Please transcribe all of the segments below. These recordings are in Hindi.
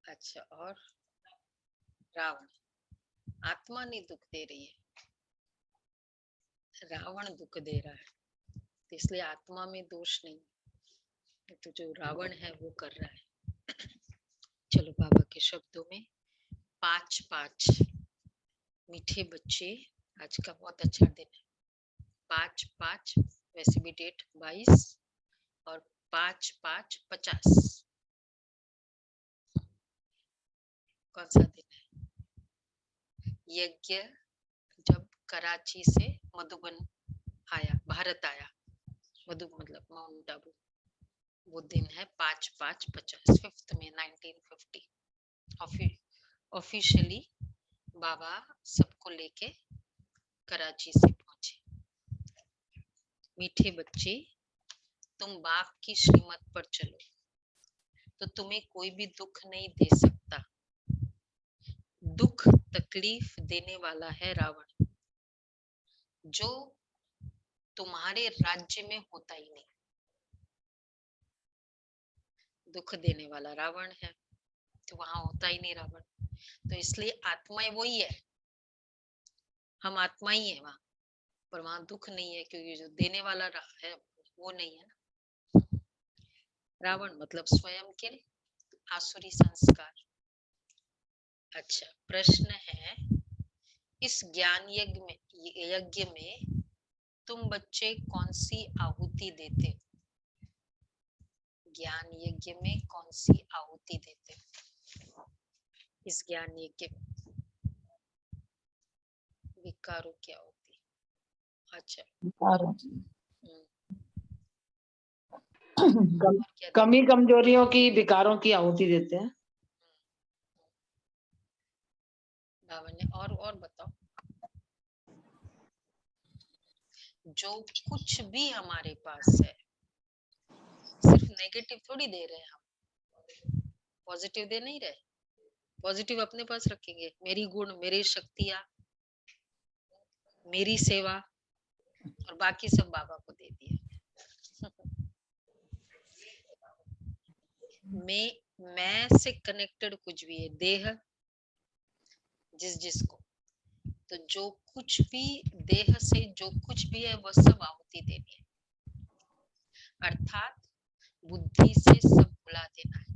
अच्छा, और रावण, आत्मा नहीं दुख दे रही है, रावण दुख दे रहा है, तो इसलिए आत्मा में दोष नहीं, तो जो रावण है वो कर रहा है। चलो बाबा के शब्दों में, 5-5 मीठे बच्चे, आज का बहुत अच्छा दिन है, 5-5 वैसे भी डेट 22 और 5-5 50, कौन सा दिन है? यज्ञ जब कराची से मधुबन आया, भारत आया, मधु मतलब माउंट आबू, वो दिन है 5-5-50, 5 में 1950 ऑफिशियली बाबा सबको लेके कराची से पहुंचे। मीठे बच्चे, तुम बाप की श्रीमत पर चलो तो तुम्हें कोई भी दुख नहीं दे सकता। दुख तकलीफ देने वाला है रावण, जो तुम्हारे राज्य में होता ही नहीं। दुख देने वाला रावण है, तो वहां होता ही नहीं रावण, तो इसलिए आत्माएं वही है, हम आत्मा ही है वहां, पर वहां दुख नहीं है, क्योंकि जो देने वाला है वो नहीं है ना। रावण मतलब स्वयं के आसुरी संस्कार। अच्छा, प्रश्न है, इस ज्ञान यज्ञ में तुम बच्चे कौन सी आहुति देते हो? ज्ञान यज्ञ में कौन सी आहुति देते हो? इस ज्ञान यज्ञ में विकारों की आहुति। अच्छा, कमी कमजोरियों की, विकारों की आहुति देते हैं। बाबा ने और बताओ, जो कुछ भी हमारे पास है, सिर्फ नेगेटिव थोड़ी दे रहे हैं हम, पॉजिटिव दे नहीं रहे। पॉजिटिव अपने पास रखेंगे, मेरी गुण, मेरी शक्तियां, मेरी सेवा, और बाकी सब बाबा को दे दिया। मैं से कनेक्टेड कुछ भी है, देह जिसको, तो जो कुछ भी देह से जो कुछ भी है वह सब आहुति देनी है, अर्थात बुद्धि से सब भुला देना है।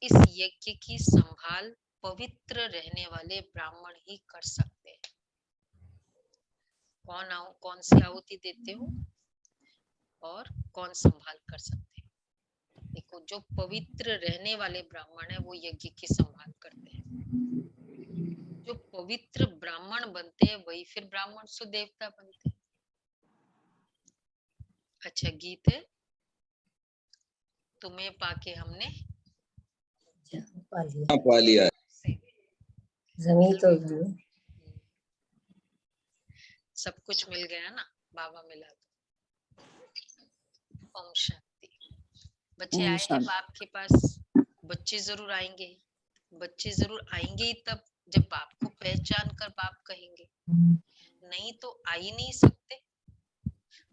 इस यज्ञ की संभाल पवित्र रहने वाले ब्राह्मण ही कर सकते हैं। कौन सी आहुति देते हो और कौन संभाल कर सकते हैं? देखो, जो पवित्र रहने वाले ब्राह्मण है वो यज्ञ की संभाल करते हैं। जो पवित्र ब्राह्मण बनते हैं वही फिर ब्राह्मण सुदेवता बनते हैं। अच्छा, गीत है, तुम्हें पाके हमने पा लिया, जमीन तो सब कुछ मिल गया ना, बाबा मिला तो। ओम शांति। बच्चे आए हैं बाप के पास, बच्चे जरूर आएंगे, बच्चे जरूर आएंगे ही तब जब बाप को पहचान कर बाप कहेंगे, नहीं तो आ ही नहीं सकते।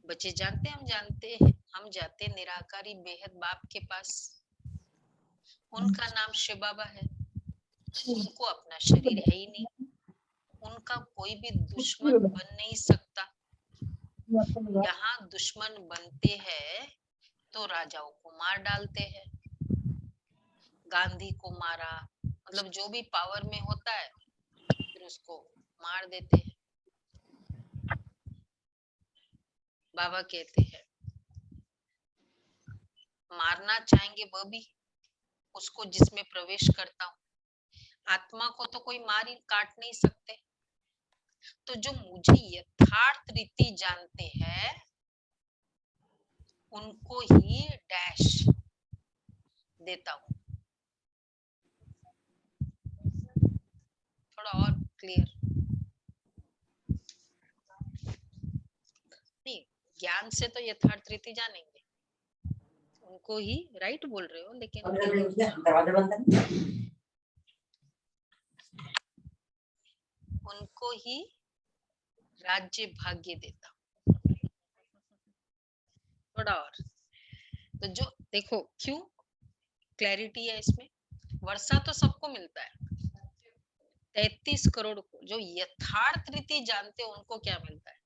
बच्चे जानते, हम जानते हैं, हम जाते निराकारी बेहद बाप के पास, उनका नाम शिव बाबा है, उनको अपना शरीर है ही नहीं, उनका कोई भी दुश्मन बन नहीं सकता। यहाँ दुश्मन बनते हैं तो राजाओं को मार डालते हैं, गांधी को मारा, मतलब जो भी पावर में होता है फिर उसको मार देते हैं। बाबा कहते हैं मारना चाहेंगे वह भी उसको जिसमें प्रवेश करता हूँ, आत्मा को तो कोई मार ही काट नहीं सकते। तो जो मुझे यथार्थ रीति जानते हैं उनको ही डैश देता हूँ। थोड़ा और क्लियर नहीं, ज्ञान से तो यथार्थ रीति जानेंगे, उनको ही राइट बोल रहे हो, लेकिन उनको ही राज्य भाग्य देता हूँ। थोड़ा और, तो जो देखो क्यों, क्लैरिटी है इसमें। वर्षा तो सबको मिलता है, 33 करोड़ को। जो यथार्थ रीति जानते हैं उनको क्या मिलता है?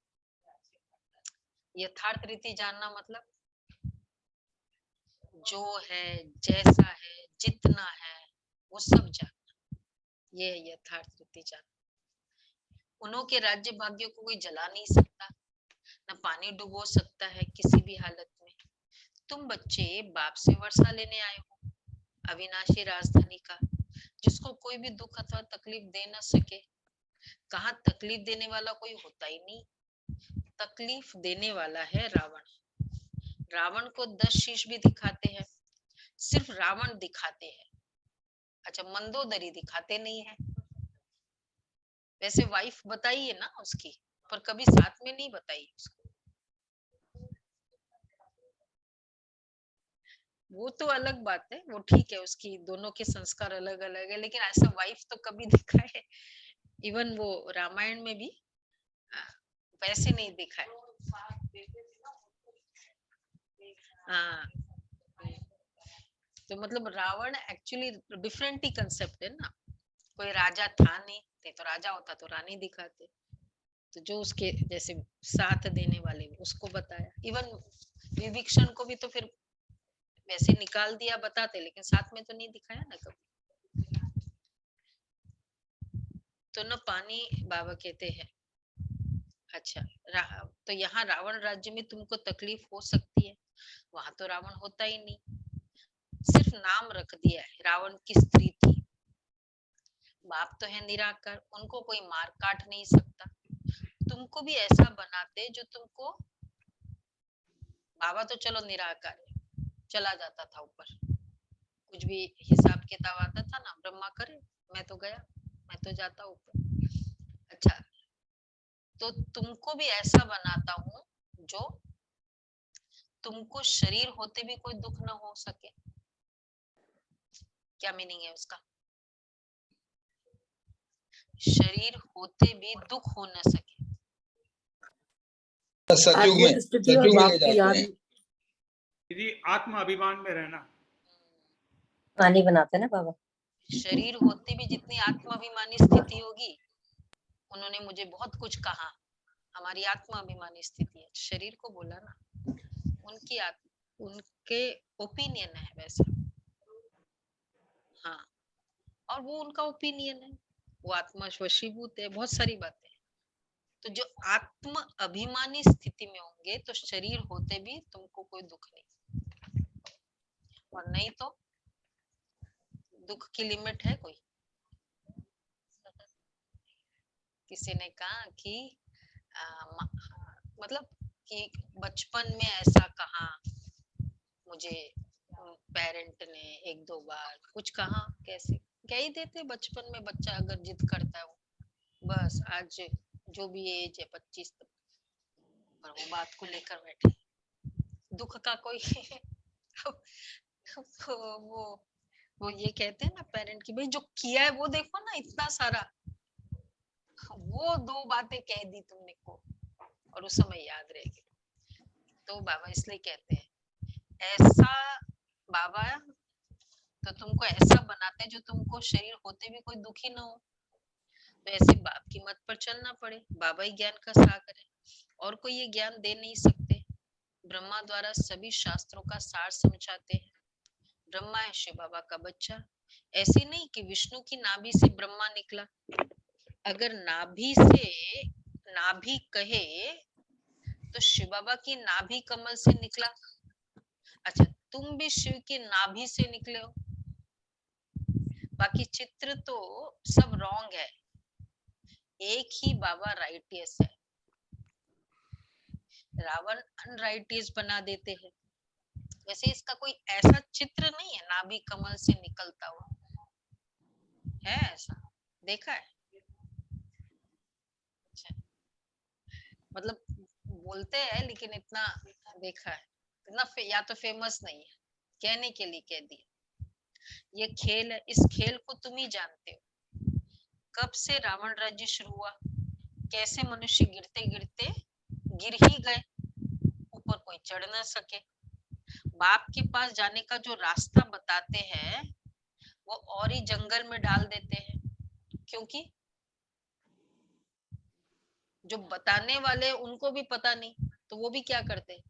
यथार्थ रीति जानना मतलब जो है, जैसा है, जितना है, वो सब जानना, ये है यथार्थ रीति जानना। उन्हों के राज्य भाग्य को कोई जला नहीं सकता, न पानी डुबो सकता है किसी भी हालत में। तुम बच्चे बाप से वर्षा लेने आए हो, अविनाशी राजधानी का, जिसको कोई भी दुख अथवा तकलीफ दे न सके। कहाँ तकलीफ देने वाला कोई होता ही नहीं, तकलीफ देने वाला है रावण। रावण को 10 शीश भी दिखाते हैं, सिर्फ रावण दिखाते हैं। अच्छा, मंदोदरी दिखाते नहीं है। वैसे वाइफ बताई है ना उसकी, पर कभी साथ में नहीं बताई उसको। वो तो अलग बात है, वो ठीक है, उसकी दोनों के संस्कार अलग अलग है, लेकिन ऐसा वाइफ तो कभी दिखा है? इवन वो रामायण में भी वैसे नहीं दिखा है। हाँ, तो मतलब रावण एक्चुअली डिफरेंट ही कंसेप्ट है ना। कोई राजा था नहीं, तो राजा होता तो रानी दिखाते। तो जो उसके जैसे साथ देने वाले उसको बताया। इवन विभीषण को भी तो फिर वैसे निकाल दिया बताते, लेकिन साथ में तो नहीं दिखाया ना कभी। तो न पानी बाबा कहते हैं। अच्छा, तो यहाँ रावण राज्य में तुमको तकलीफ हो सकती है, वहां तो रावण होता ही नहीं, सिर्फ नाम रख दिया है। रावण की स्त्री थी, बाप तो है निराकार, उनको कोई मार काट नहीं सकता। तुमको भी ऐसा बनाते जो तुमको, बाबा तो चलो निराकार है, चला जाता था ऊपर, कुछ भी हिसाब किताब आता था ना, ब्रह्मा करे, मैं तो गया, मैं तो जाता ऊपर। अच्छा, तो तुमको भी ऐसा बनाता हूँ जो तुमको शरीर होते भी कोई दुख ना हो सके। क्या मीनिंग है उसका? शरीर होते भी दुख हो न सके। सतयुग में, सतयुग में ले जाते हैं। यदि आत्म अभिमान में रहना, पानी बनाते ना बाबा। शरीर होते भी जितनी आत्माभिमानी स्थिति होगी, उन्होंने मुझे बहुत कुछ कहा, हमारी आत्माभिमानी स्थिति है। शरीर को बोला ना, उनकी उनके ओपिनियन है वैसा। हाँ, और वो उनका ओपिनियन है, वो आत्मा वशीभूत है, बहुत सारी बातें। तो जो आत्म अभिमानी स्थिति में होंगे तो शरीर होते भी तुमको कोई दुख नहीं, और नहीं तो दुख की लिमिट है कोई? किसी ने कहा कि मतलब कि बचपन में ऐसा कहा मुझे पेरेंट ने, एक दो बार कुछ कहा, कैसे कह ही देते बचपन में। बच्चा अगर जिद करता है, बस आज जो भी एज है 25 तक, पर वो बात को लेकर बैठे, दुख का कोई वो ये कहते हैं ना पेरेंट की, भाई जो किया है वो देखो ना, इतना सारा, वो दो बातें कह दी तुमने को और उस समय याद रहेगी। तो बाबा इसलिए कहते हैं ऐसा, बाबा तो तुमको ऐसा बनाते हैं जो तुमको शरीर होते भी कोई दुखी ना हो। तो ऐसे बाप की मत पर चलना पड़े। बाबा ही ज्ञान का सागर है, और कोई ये ज्ञान दे नहीं सकते। ब्रह्मा द्वारा सभी शास्त्रों का सार समझाते हैं। ब्रह्मा है शिव बाबा का बच्चा। ऐसे नहीं कि विष्णु की नाभि से ब्रह्मा निकला। अगर नाभि से नाभि कहे तो शिव बाबा की नाभि कमल से निकला। अच्छा, तुम भी शिव की नाभि से निकले हो। बाकी चित्र तो सब रॉन्ग है, एक ही बाबा राइटियस है, रावण अनराइटियस बना देते हैं। वैसे इसका कोई ऐसा चित्र नहीं है नाभि कमल से निकलता हुआ, है ऐसा देखा है? अच्छा, मतलब बोलते हैं लेकिन इतना देखा है, इतना या तो फेमस नहीं है, कहने के लिए कह दिया। ये खेल है, इस खेल को तुम ही जानते हो। कब से रावण राज्य शुरू हुआ, कैसे मनुष्य गिरते गिरते गिर ही गए, ऊपर कोई चढ़ ना सके। बाप के पास जाने का जो रास्ता बताते हैं वो और ही जंगल में डाल देते हैं, क्योंकि जो बताने वाले उनको भी पता नहीं, तो वो भी क्या करते,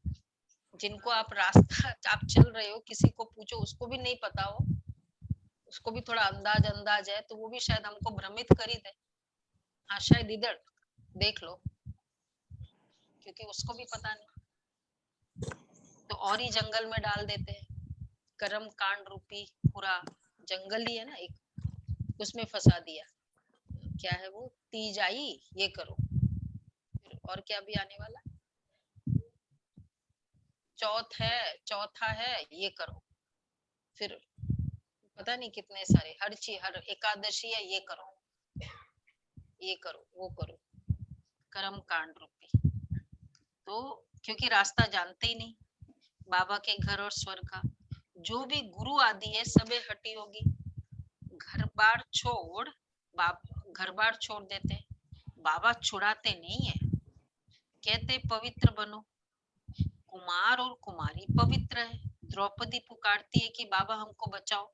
जिनको आप रास्ता आप चल रहे हो, किसी को पूछो उसको भी नहीं पता हो, उसको भी थोड़ा अंदाज है, तो वो भी शायद हमको भ्रमित कर ही दे, हाँ शायद इधर देख लो, क्योंकि उसको भी पता नहीं, तो और ही जंगल में डाल देते हैं। कर्म कांड रूपी पूरा जंगल ही है ना एक, उसमें फंसा दिया। क्या है वो, तीज आई ये करो, और क्या भी आने वाला, चौथा है ये करो, फिर पता नहीं कितने सारे, हर चीज, हर एकादशी है ये करो वो करो, कर्म कांड रूपी। तो क्योंकि रास्ता जानते ही नहीं बाबा के घर और स्वर्ग का, जो भी गुरु आदि है सबे हटी होगी, घर बार छोड़ देते, बाबा छुड़ाते नहीं है, कहते पवित्र बनो। कुमार और कुमारी पवित्र है, द्रौपदी पुकारती है कि बाबा हमको बचाओ,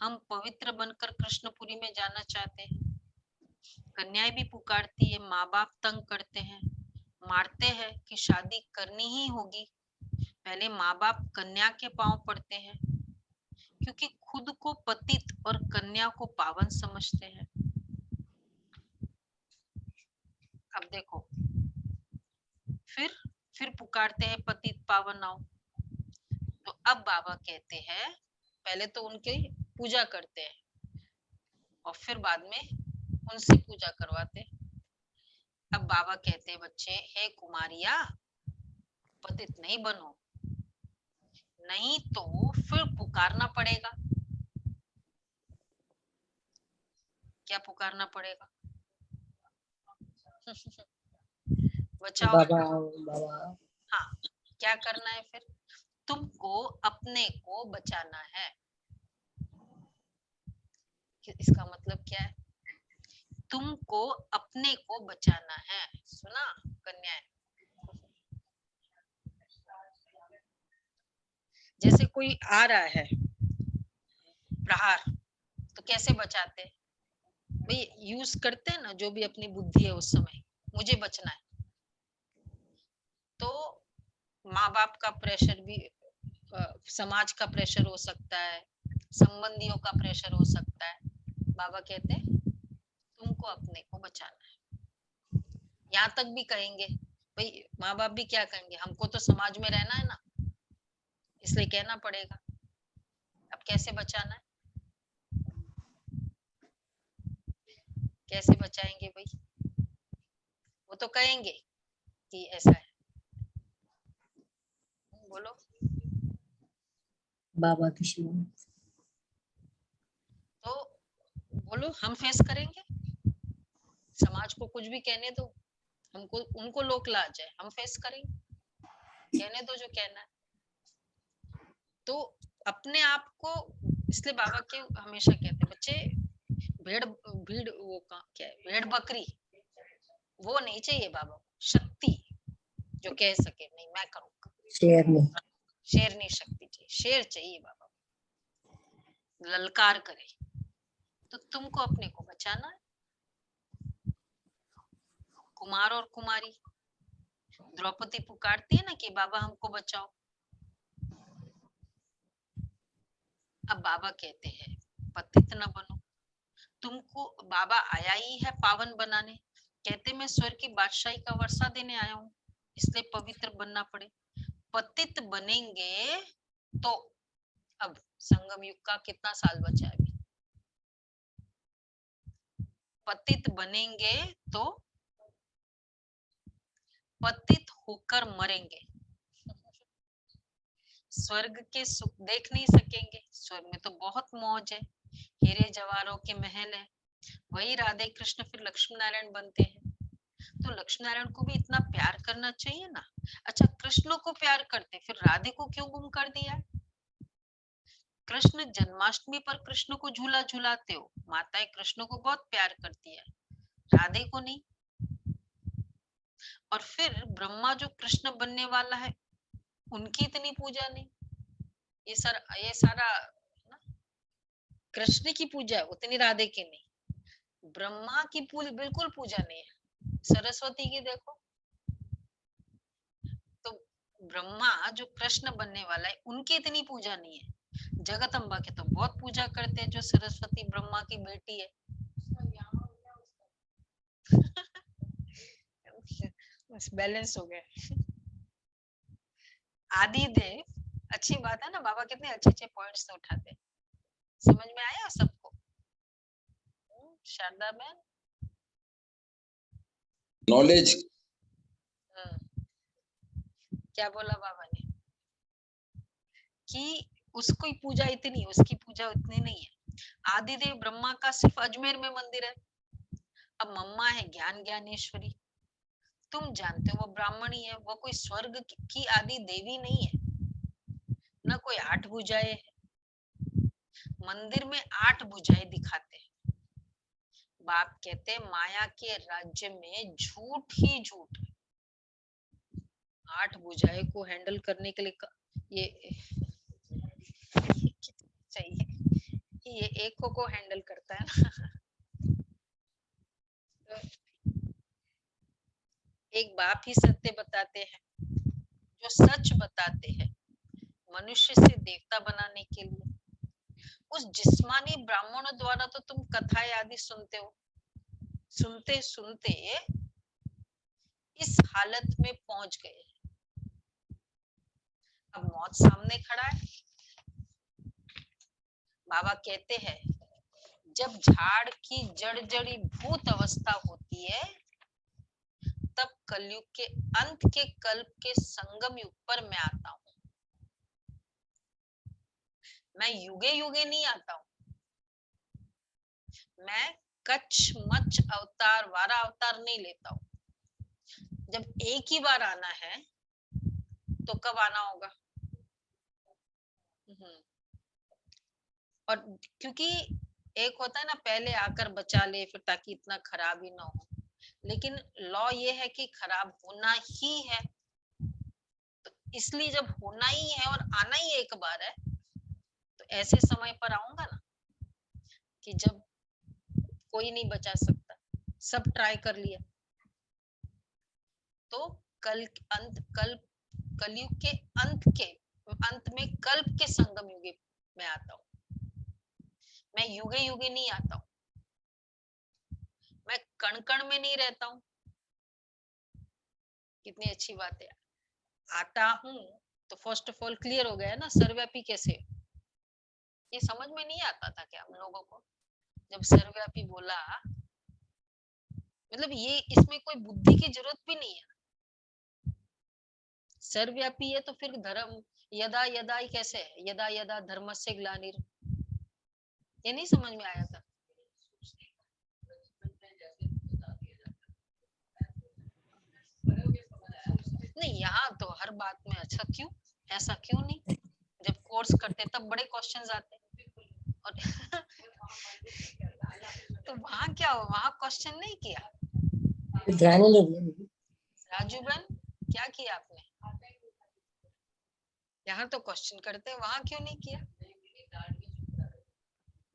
हम पवित्र बनकर कृष्णपुरी में जाना चाहते हैं। कन्याएं भी पुकारती है, माँ बाप तंग करते हैं, मारते हैं कि शादी करनी ही होगी, पहले माँ बाप कन्या के पांव पड़ते हैं, क्योंकि खुद को पतित और कन्या को पावन समझते हैं। अब देखो, फिर पुकारते हैं पतित पावन आओ। तो अब बाबा कहते हैं, पहले तो उनकी पूजा करते हैं और फिर बाद में उनसे पूजा करवाते। अब बाबा कहते हैं, बच्चे हे कुमारिया, पतित नहीं बनो, नहीं तो फिर पुकारना पड़ेगा। क्या पुकारना पड़ेगा? बचाओ बाबा हाँ, क्या करना है फिर? तुमको अपने को बचाना है। इसका मतलब क्या है? तुमको अपने को बचाना है। सुना कन्याएं? जैसे कोई आ रहा है प्रहार, तो कैसे बचाते हैं भाई? यूज करते हैं ना जो भी अपनी बुद्धि है उस समय, मुझे बचना है। तो माँ बाप का प्रेशर भी, समाज का प्रेशर हो सकता है, संबंधियों का प्रेशर हो सकता है। बाबा कहते हैं तुमको अपने को बचाना है। यहाँ तक भी कहेंगे भाई, माँ बाप भी क्या कहेंगे, हमको तो समाज में रहना है ना, इसलिए कहना पड़ेगा। अब कैसे बचाना है, कैसे बचाएंगे भाई? वो तो कहेंगे कि ऐसा है, बोलो। बाबा कृष्ण, तो बोलो हम फेस करेंगे, समाज को कुछ भी कहने दो, हमको उनको लोक ला जाए, हम फेस करेंगे, कहने दो जो कहना है। तो अपने आप को, इसलिए बाबा के हमेशा कहते बच्चे, भीड़ वो क्या है, भेड़ बकरी वो नहीं चाहिए बाबा को, शक्ति जो कह सके नहीं मैं करूंगा, शेरनी शक्ति चाहिए, शेर चाहिए बाबा, ललकार करे। तो तुमको अपने को बचाना है। कुमार और कुमारी, द्रौपदी पुकारती है ना कि बाबा हमको बचाओ। अब बाबा कहते हैं पतित न बनो, तुमको बाबा आया ही है पावन बनाने, कहते मैं स्वर्ग की बादशाही का वर्षा देने आया हूँ, इसलिए पवित्र बनना पड़े। पतित बनेंगे तो, अब संगम युग का कितना साल बचा है अभी, पतित बनेंगे तो पतित होकर मरेंगे, स्वर्ग के सुख देख नहीं सकेंगे। स्वर्ग में तो बहुत मौज है, हीरे जवाहरों के महल है, वही राधे कृष्ण फिर लक्ष्मी नारायण बनते हैं। तो लक्ष्मी नारायण को भी इतना प्यार करना चाहिए ना। अच्छा, कृष्ण को प्यार करते, फिर राधे को क्यों गुम कर दिया? कृष्ण जन्माष्टमी पर कृष्ण को झूला झूलाते हो, माताएं कृष्ण को बहुत प्यार करती है, राधे को नहीं। और फिर ब्रह्मा जो कृष्ण बनने वाला है, उनकी इतनी पूजा नहीं, ये सारा ना कृष्ण की पूजा है, उतनी राधे की नहीं। ब्रह्मा की बिल्कुल पूजा नहीं है। सरस्वती की देखो, तो ब्रह्मा जो कृष्ण बनने वाला है उनकी इतनी पूजा नहीं है। जगदम्बा के तो बहुत पूजा करते हैं, जो सरस्वती ब्रह्मा की बेटी है। बैलेंस हो गया। आदिदेव, अच्छी बात है ना, बाबा कितने अच्छे अच्छे पॉइंट्स उठाते हैं। समझ में आया सबको? शारदा बहन, नॉलेज क्या बोला बाबा ने कि उसकी पूजा इतनी, उसकी पूजा उतनी नहीं है। आदिदेव ब्रह्मा का सिर्फ अजमेर में मंदिर है। अब मम्मा है ज्ञान ज्ञानेश्वरी, तुम जानते हो वो ब्राह्मणी है, वो कोई स्वर्ग की आदि देवी नहीं है, ना कोई 8 भुजाएं है। मंदिर में 8 भुजाएं दिखाते हैं। बाप कहते हैं माया के राज्य में झूठ ही झूठ है। 8 भुजाएं को हैंडल करने के लिए ये चाहिए, ये एक को हैंडल करता है ना। तो एक बाप ही सत्य बताते हैं, जो सच बताते हैं मनुष्य से देवता बनाने के लिए। उस जिस्मानी ब्राह्मणों द्वारा तो तुम कथाएं आदि सुनते हो, सुनते सुनते इस हालत में पहुंच गए। अब मौत सामने खड़ा है। बाबा कहते हैं जब झाड़ की जड़ी भूत अवस्था होती है, तब कलयुग के अंत के कल्प के संगम युग पर मैं आता हूं। मैं युगे युगे नहीं आता हूं। मैं कच्छ मच्छ अवतार वारा अवतार नहीं लेता हूं। जब एक ही बार आना है तो कब आना होगा? और क्योंकि एक होता है ना, पहले आकर बचा ले फिर, ताकि इतना खराब ही ना हो। लेकिन लॉ ये है कि खराब होना ही है, तो इसलिए जब होना ही है और आना ही एक बार है, तो ऐसे समय पर आऊंगा ना कि जब कोई नहीं बचा सकता, सब ट्राई कर लिया, तो कलयुग के अंत में कल्प के संगम युगे में आता हूं। मैं युगे युगे नहीं आता हूं, मैं कण कण में नहीं रहता हूं। कितनी अच्छी बात है। आता हूं तो फर्स्ट ऑफ ऑल क्लियर हो गया ना, सर्वव्यापी कैसे? ये समझ में नहीं आता था क्या हम लोगों को? जब सर्वव्यापी बोला, मतलब ये इसमें कोई बुद्धि की जरूरत भी नहीं है। सर्वव्यापी है तो फिर धर्म यदा यदा ही कैसे है? यदा यदा धर्मस्य ग्लानिर्, ये नहीं समझ में आया था। नहीं, यहाँ तो हर बात में अच्छा क्यों, ऐसा क्यों नहीं? जब कोर्स करते तब बड़े क्वेश्चंस आते और तो वहां क्या हो, वहां क्वेश्चन नहीं किया? ध्यान ही नहीं दिया। राजू बहन, क्या किया आपने? यहाँ तो क्वेश्चन करते हैं, वहां क्यों नहीं किया?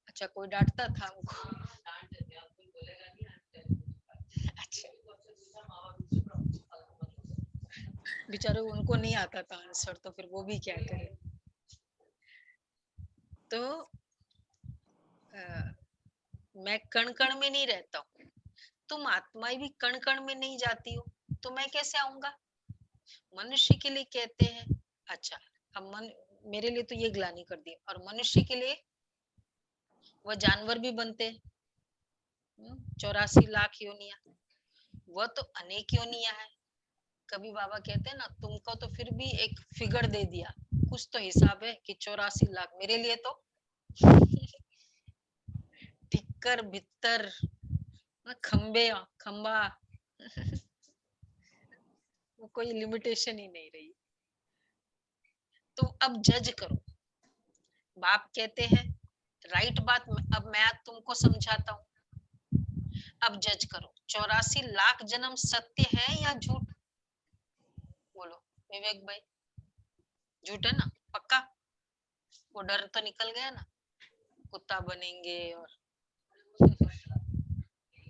अच्छा, कोई डांटता था हमको? अच्छा, बेचारे उनको नहीं आता था आंसर, तो फिर वो भी क्या करे। तो मैं कण कण में नहीं रहता हूँ, तुम आत्माएं भी कण कण में नहीं जाती हो, तो मैं कैसे आऊंगा? मनुष्य के लिए कहते हैं, अच्छा अब मेरे लिए तो ये ग्लानि कर दी, और मनुष्य के लिए वह जानवर भी बनते हैं। 84 लाख योनिया, वह तो अनेक योनिया है। कभी बाबा कहते हैं ना, तुमको तो फिर भी एक फिगर दे दिया, कुछ तो हिसाब है कि 84 लाख। मेरे लिए तो टिक्कर भित्तर खंबे खंबा वो कोई लिमिटेशन ही नहीं रही। तो अब जज करो। बाप कहते हैं राइट बात, अब मैं तुमको समझाता हूँ। अब जज करो, 84 लाख जन्म सत्य है या झूठ? बोलो विवेक भाई, झूठ है ना? पक्का? वो डर तो निकल गया ना, कुत्ता बनेंगे और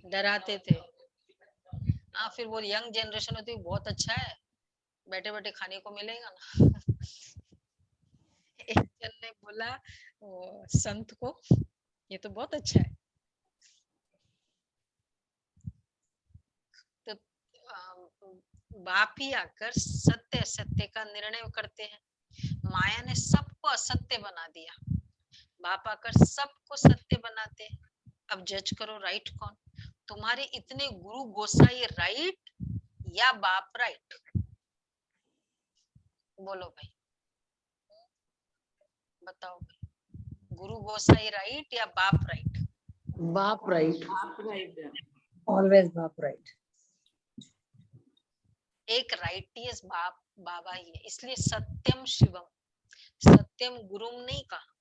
डराते थे। हाँ, फिर वो यंग जनरेशन होती है, बहुत अच्छा है, बैठे बैठे खाने को मिलेगा ना। एक जन ने बोला वो संत को, ये तो बहुत अच्छा है। तो बाप ही आकर सत्य असत्य का निर्णय करते हैं। माया ने सबको असत्य बना दिया, बाप आकर सबको सत्य बनाते हैं। अब जज करो राइट कौन? तुम्हारे इतने गुरु गोसाई राइट या बाप राइट? बोलो भाई, बताओ भाई, गुरु गोसाई राइट या बाप राइट? बाप राइट। Always बाप right. एक राइटियस बाप बाबा ही है, इसलिए सत्यम शिवम, सत्यम गुरुम नहीं कहा,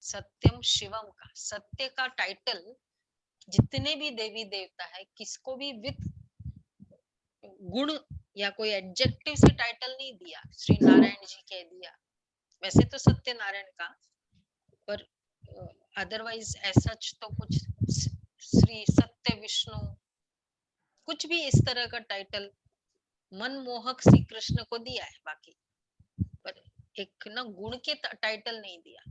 सत्यम शिवम का। सत्य का टाइटल जितने भी देवी देवता है, किसको भी विथ गुण या कोई एडजेक्टिव से टाइटल नहीं दिया, श्री नारायण जी कह दिया। वैसे तो सत्य नारायण का, पर अदरवाइज ऐसा तो कुछ श्री सत्य विष्णु, कुछ भी इस तरह का टाइटल मनमोहक श्री कृष्ण को दिया है, बाकी पर एक ना गुण के टाइटल नहीं दिया।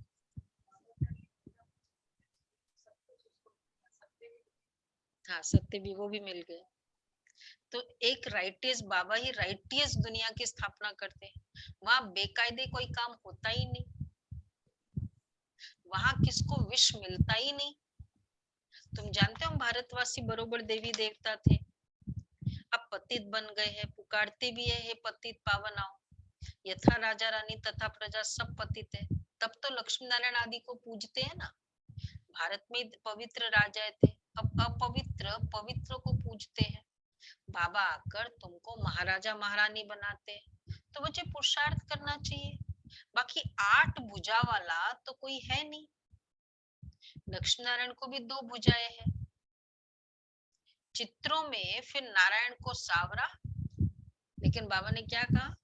हाँ, सत्य भी, वो भी मिल गए। तो एक राइटियस बाबा ही राइटियस दुनिया की स्थापना करते हैं। वहां बेकायदे कोई काम होता ही नहीं, वहां किसको विष मिलता ही नहीं। तुम जानते हो भारतवासी बरोबर देवी देवता थे, अब पतित बन गए हैं, पुकारते भी है, हे पतित पावन आओ। यथा राजा रानी तथा प्रजा सब पतित है, तब तो लक्ष्मी नारायण आदि को पूजते हैं ना। भारत में पवित्र राजा थे, अब अपवित्र पवित्र को पूजते हैं। बाबा आकर तुमको महाराजा महारानी बनाते हैं, तो मुझे पुरुषार्थ करना चाहिए। बाकी 8 भुजा वाला तो कोई है नहीं। लक्ष्मी नारायण को भी 2 भुजाएं हैं। चित्रों में फिर नारायण को सावरा, लेकिन बाबा ने क्या कहा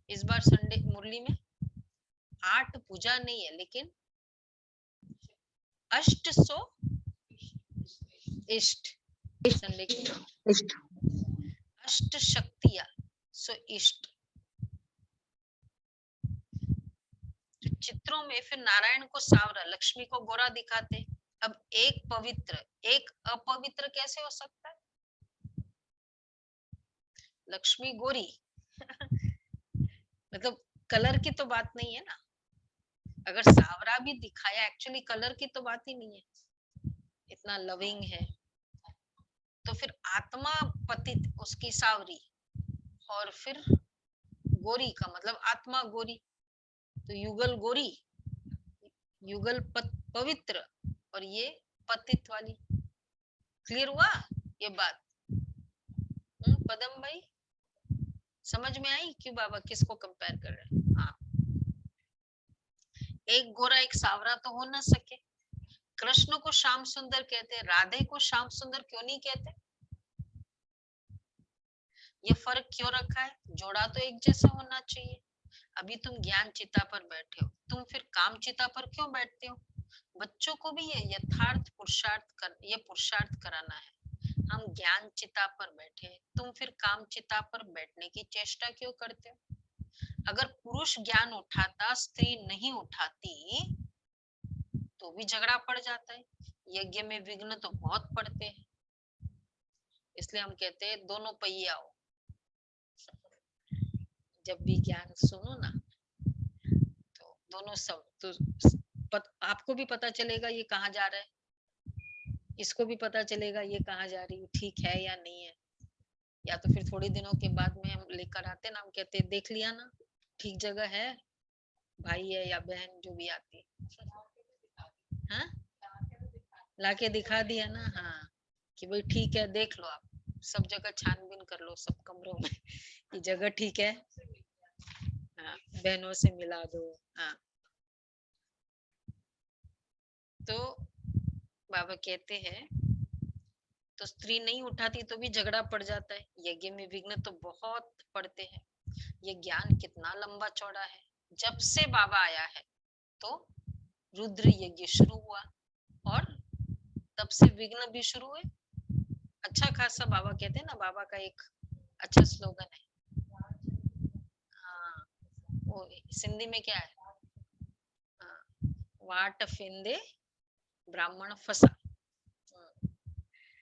इस बार संडे मुरली में? 8 भुजा नहीं है, लेकिन 800 इष्ट। संडे की अष्ट शक्तियां, सो इष्ट। तो चित्रों में फिर नारायण को सावरा, लक्ष्मी को गोरा दिखाते। अब एक पवित्र एक अपवित्र कैसे हो सकता है? लक्ष्मी गोरी मतलब कलर की तो बात नहीं है ना। अगर सावरा भी दिखाया, एक्चुअली कलर की तो बात ही नहीं है, इतना लविंग है। तो फिर आत्मा पतित, उसकी सावरी, और फिर गोरी का मतलब आत्मा गोरी, तो युगल गोरी, युगल पवित्र, और ये पतित वाली। क्लियर हुआ ये बात? पदम भाई समझ में आई क्यों बाबा किसको कंपेयर कर रहे हैं? हाँ, एक गोरा एक सावरा तो हो ना सके। कृष्ण को श्याम सुंदर कहते, राधे को श्याम सुंदर क्यों नहीं कहते? ये फर्क क्यों रखा है? जोड़ा तो एक जैसा होना चाहिए। अभी तुम ज्ञान चिता पर बैठे हो, तुम फिर काम चिता पर क्यों बैठते हो? बच्चों को भी ये यथार्थ पुरुषार्थ कराना है। हम ज्ञान चिता पर बैठे, तुम फिर काम चिता पर बैठने की चेष्टा क्यों करते हो? अगर पुरुष ज्ञान उठाता, स्त्री नहीं उठाती, तो भी झगड़ा पड़ जाता है। यज्ञ में विघ्न तो बहुत पड़ते हैं, इसलिए हम कहते हैं दोनों पहिए आओ। जब भी ज्ञान सुनो ना, तो दोनों सब तो आपको भी पता चलेगा ये कहाँ जा रहा है, इसको भी पता चलेगा ये कहाँ जा रही है, ठीक है या नहीं है। या तो फिर थोड़े दिनों के बाद में हम लेकर आते ना, हम कहते देख लिया ना ठीक जगह है, भाई है या बहन जो भी आती है, हाँ लाके दिखा दिया ना। हाँ कि भाई ठीक है, देख लो आप, सब जगह छानबीन कर लो, सब कमरों में कि जगह ठीक है। हाँ, बहनों से मिला दो। हाँ, तो बाबा कहते हैं तो स्त्री नहीं उठाती तो भी झगड़ा पड़ जाता है। यज्ञ में विघ्न तो बहुत पड़ते हैं। ये ज्ञान कितना लंबा चौड़ा है। जब से बाबा आया है तो रुद्र यज्ञ शुरू हुआ और तब से विघ्न भी शुरू हुए। अच्छा खासा बाबा कहते हैं ना, बाबा का एक अच्छा स्लोगन है, हाँ वो सिंधी में क्या है, वाट फिंदे ब्राह्मण फंसा,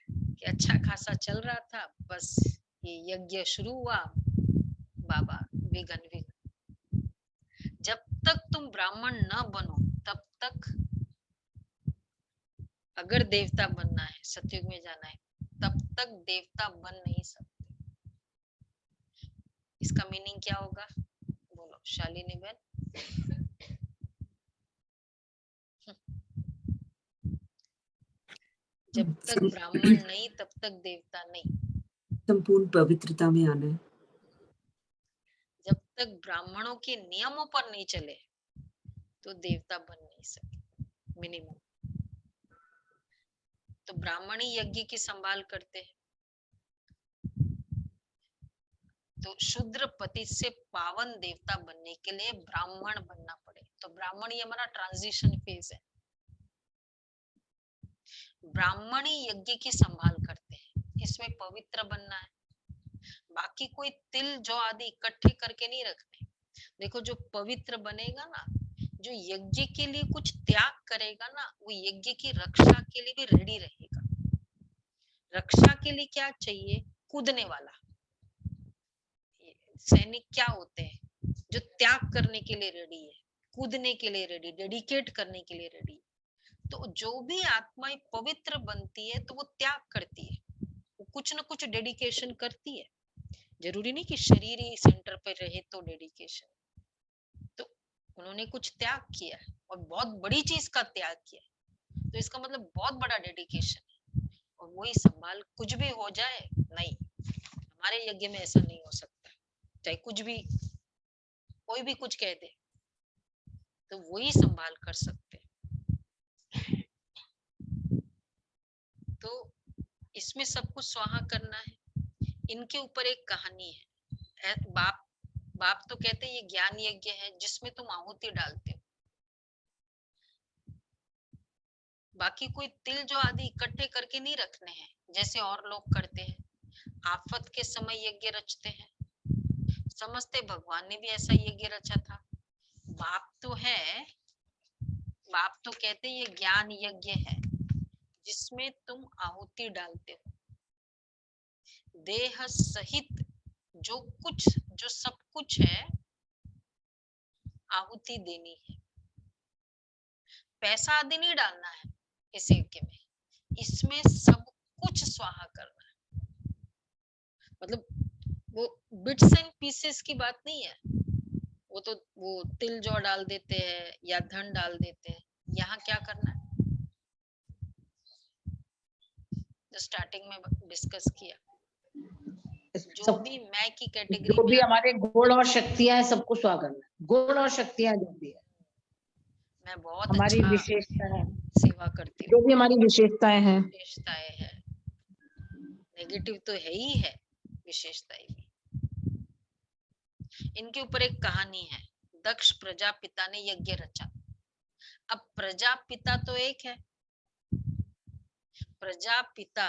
कि अच्छा खासा चल रहा था, बस ये यज्ञ शुरू हुआ, बाबा विघ्न विघ्न। जब तक तुम ब्राह्मण न बनो तब तक, अगर देवता बनना है, सतयुग में जाना है, तब तक देवता बन नहीं सकते। इसका मीनिंग क्या होगा, बोलो शालिनी बहन। जब तक ब्राह्मण नहीं तब तक देवता नहीं। संपूर्ण पवित्रता में आना है। जब तक ब्राह्मणों के नियमों पर नहीं चले तो देवता बन नहीं सके मिनिमम। तो ब्राह्मणी यज्ञ की संभाल करते हैं, तो शूद्र पति से पावन देवता बनने के लिए ब्राह्मण बनना पड़े। तो ब्राह्मण ये हमारा ट्रांजिशन फेज है। ब्राह्मणी यज्ञ की संभाल करते हैं, इसमें पवित्र बनना है। बाकी कोई तिल जौ आदि इकट्ठे करके नहीं रखने। देखो जो पवित्र बनेगा ना, जो यज्ञ के लिए कुछ त्याग करेगा ना, वो यज्ञ की रक्षा के लिए भी रेडी रहेगा। रक्षा के लिए क्या चाहिए, कूदने वाला। सैनिक क्या होते हैं, जो त्याग करने के लिए रेडी है, कूदने के लिए रेडी, डेडिकेट करने के लिए रेडी। तो जो भी आत्माएं पवित्र बनती है तो वो त्याग करती है, वो कुछ ना कुछ डेडिकेशन करती है। जरूरी नहीं कि शरीर ही सेंटर पे रहे तो डेडिकेशन। तो उन्होंने कुछ त्याग किया और बहुत बड़ी चीज का त्याग किया, तो इसका मतलब बहुत बड़ा डेडिकेशन है। और वही संभाल, कुछ भी हो जाए नहीं, हमारे यज्ञ में ऐसा नहीं हो सकता। चाहे कुछ भी, कोई भी कुछ कह दे, तो वही संभाल कर सकते। तो इसमें सब कुछ स्वाहा करना है। इनके ऊपर एक कहानी है। बाप तो कहते हैं ये ज्ञान यज्ञ है जिसमें तुम आहुति डालते हो। बाकी कोई तिल जो आदि इकट्ठे करके नहीं रखने हैं जैसे और लोग करते हैं। आफत के समय यज्ञ रचते हैं। समझते भगवान ने भी ऐसा यज्ञ रचा था। बाप तो है, बाप तो कहते हैं ये ज्ञान यज्ञ है जिसमें तुम आहुति डालते हो। देह सहित जो कुछ, जो सब कुछ है, आहुति देनी है। पैसा आदि नहीं डालना है इस यज्ञ में, इसमें सब कुछ स्वाहा करना है। मतलब वो बिट्स एंड पीसेस की बात नहीं है। वो तो वो तिल जौ डाल देते हैं या धन डाल देते हैं। यहाँ क्या करना है, जो स्टार्टिंग में डिस्कस किया, जो भी मैं की कैटेगरी जो भी में हमारे गुण और शक्तियां हैं सबको स्वाहा करना है। गुण और शक्तियां जो भी है, मैं बहुत हमारी अच्छा विशेषता है, सेवा करती हूँ। जो भी हमारी विशेषताएं हैं, विशेषताएं है, नेगेटिव तो है ही है, विशेषताएं भी। इनके ऊपर एक कहानी है। दक्ष प्रजापिता ने यज्ञ रचा। अब प्रजापिता तो एक है, प्रजापिता,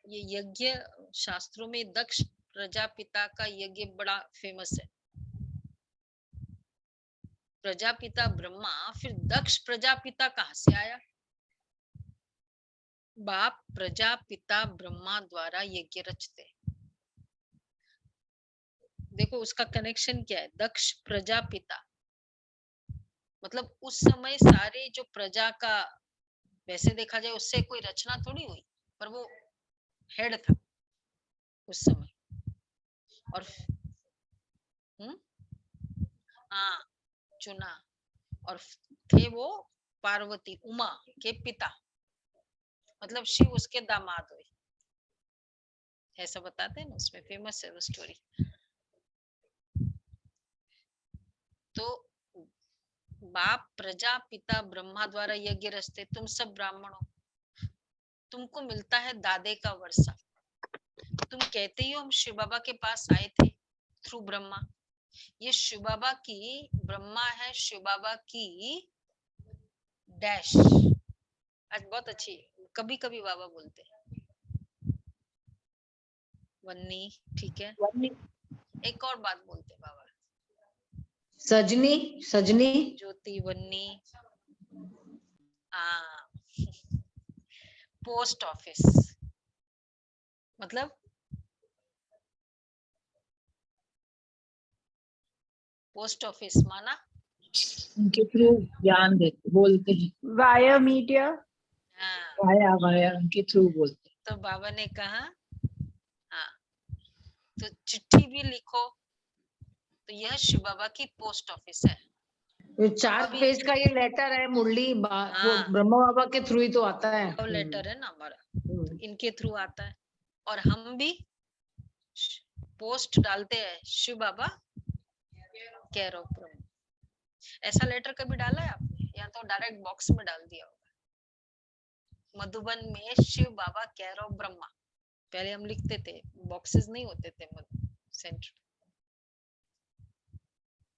ये यज्ञ शास्त्रों में दक्ष प्रजापिता का यज्ञ बड़ा फेमस है। प्रजापिता ब्रह्मा, फिर दक्ष प्रजापिता कहां से आया? बाप प्रजापिता ब्रह्मा द्वारा यज्ञ रचते। देखो उसका कनेक्शन क्या है, दक्ष प्रजापिता मतलब उस समय सारे जो प्रजा का, वैसे देखा जाए उससे कोई रचना थोड़ी हुई, पर वो हेड था उस समय। और हाँ चुना, और थे वो पार्वती उमा के पिता, मतलब शिव उसके दामाद हुए, ऐसा बताते हैं ना, उसमें फेमस है वो स्टोरी। तो बाप प्रजापिता ब्रह्मा द्वारा यज्ञ रचते। तुम सब ब्राह्मण हो, तुमको मिलता है दादे का वर्षा। तुम कहते ही हो हम शिव बाबा के पास आए थे थ्रू ब्रह्मा। ये शिव बाबा की, ब्रह्मा है शिव बाबा की डैश। आज बहुत अच्छी, कभी कभी बाबा बोलते हैं वन्नी, ठीक है। एक और बात बोलते हैं बाबा, सजनी, सजनी, ज्योति, वन्नी, पोस्ट ऑफिस, मतलब पोस्ट ऑफिस माना उनके थ्रू ज्ञान देते बोलते हैं, Via media. हाँ। वाया वाया उनके थ्रू बोलते हैं। तो बाबा ने कहा हाँ, तो चिट्ठी भी लिखो, तो यह शिव बाबा की पोस्ट ऑफिस है। जो 4 अभी- पेज का ये लेटर है मुरली वो हाँ। ब्रह्मा बाबा के थ्रू ही तो आता है। लव लेटर है ना हमारा, हम्म। इनके थ्रू आता है। और हम भी पोस्ट डालते हैं, शिव बाबा केयर ऑफ ब्रह्मा। ऐसा लेटर कभी डाला है आपने, या तो डायरेक्ट बॉक्स में डाल दिया होगा। मधुबन में शिव बाबा केयर ऑफ ब्रह्मा, पहले हम लिखते थे, बॉक्सेस नहीं होते थे सेंटर।